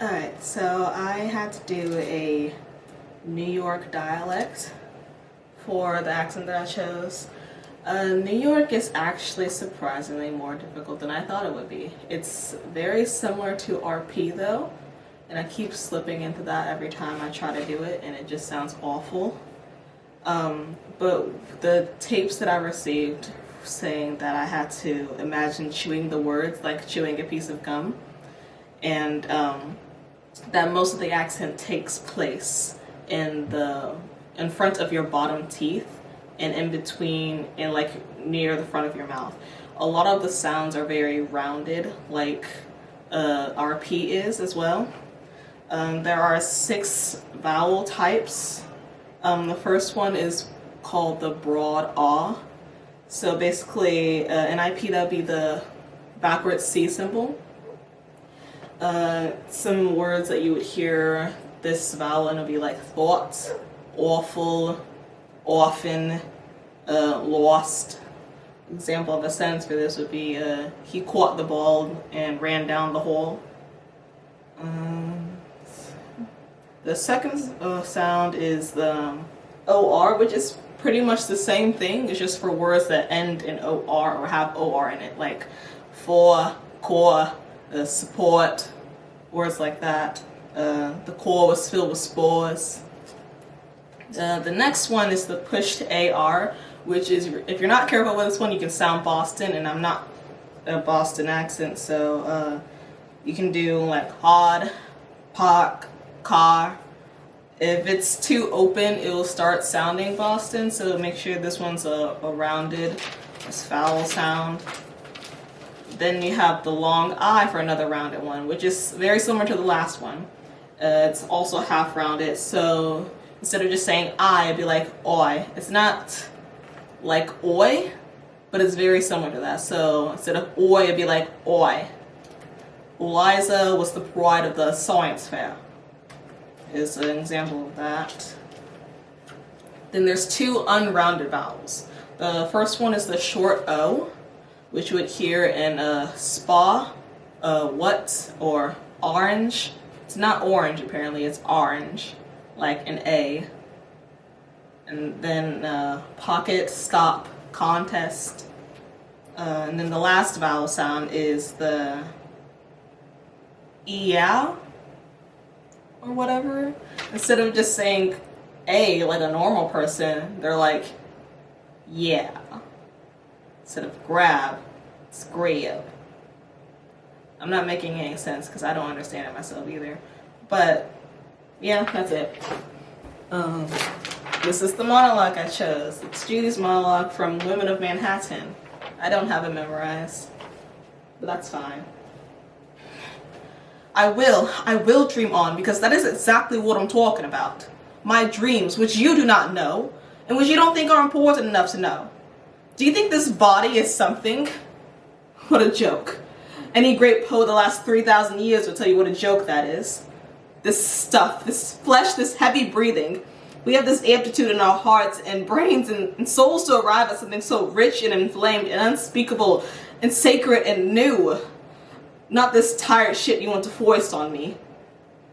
Alright, so I had to do a New York dialect for the accent that I chose. New York is actually surprisingly more difficult than I thought it would be. It's very similar to RP though, and I keep slipping into that every time I try to do it, and it just sounds awful. But the tapes that I received saying that I had to imagine chewing the words like chewing a piece of gum, and that most of the accent takes place in front of your bottom teeth and in between and like near the front of your mouth. A lot of the sounds are very rounded, like RP is as well. There are 6 vowel types. The first one is called the broad ah. So basically, in IP that would be the backwards C symbol. Some words that you would hear this vowel in would be like thought, awful, often, lost. Example of a sentence for this would be, he caught the ball and ran down the hall. The second sound is the OR, which is pretty much the same thing. It's just for words that end in OR or have OR in it, like for, core, support, words like that. The core was filled with spores. The next one is the pushed AR, which is, if you're not careful with this one, you can sound Boston, and I'm not a Boston accent, so you can do like hard, park, car. If it's too open, it will start sounding Boston, so make sure this one's a rounded, vowel sound. Then you have the long I for another rounded one, which is very similar to the last one. It's also half rounded, so instead of just saying I, it'd be like oi. It's not like oi, but it's very similar to that. So instead of oi, it'd be like oi. Eliza was the pride of the science fair, is an example of that. Then there's 2 unrounded vowels. The first one is the short O, which you would hear in spa, what, or orange. It's not orange apparently, it's orange, like an A. And then pocket, stop, contest. And then the last vowel sound is the yeah, or whatever. Instead of just saying A like a normal person, they're like, yeah. Instead of grab, it's grab. I'm not making any sense because I don't understand it myself either. But yeah, that's it. This is the monologue I chose. It's Judy's monologue from Women of Manhattan. I don't have it memorized, but that's fine. I will dream on, because that is exactly what I'm talking about. My dreams, which you do not know, and which you don't think are important enough to know. Do you think this body is something? What a joke. Any great poet the last 3,000 years will tell you what a joke that is. This stuff, this flesh, this heavy breathing. We have this aptitude in our hearts and brains and souls to arrive at something so rich and inflamed and unspeakable and sacred and new. Not this tired shit you want to foist on me.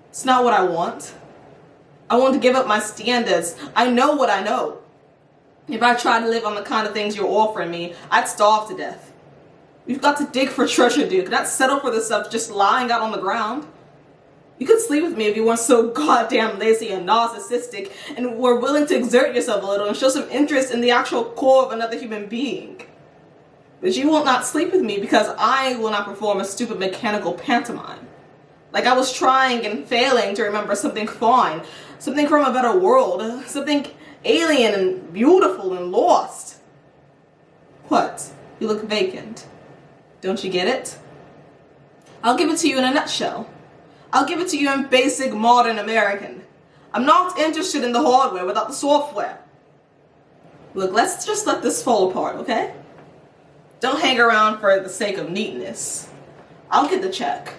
It's not what I want. I want to give up my standards. I know what I know. If I tried to live on the kind of things you're offering me, I'd starve to death. We've got to dig for treasure, dude. Not settle for this stuff just lying out on the ground. You could sleep with me if you weren't so goddamn lazy and narcissistic and were willing to exert yourself a little and show some interest in the actual core of another human being. But you will not sleep with me because I will not perform a stupid mechanical pantomime. Like I was trying and failing to remember something fine, something from a better world, something alien and beautiful and lost. What? You look vacant. Don't you get it? I'll give it to you in a nutshell. I'll give it to you in basic modern American. I'm not interested in the hardware without the software. Look, let's just let this fall apart, okay? Don't hang around for the sake of neatness. I'll get the check.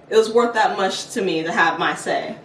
It was worth that much to me to have my say.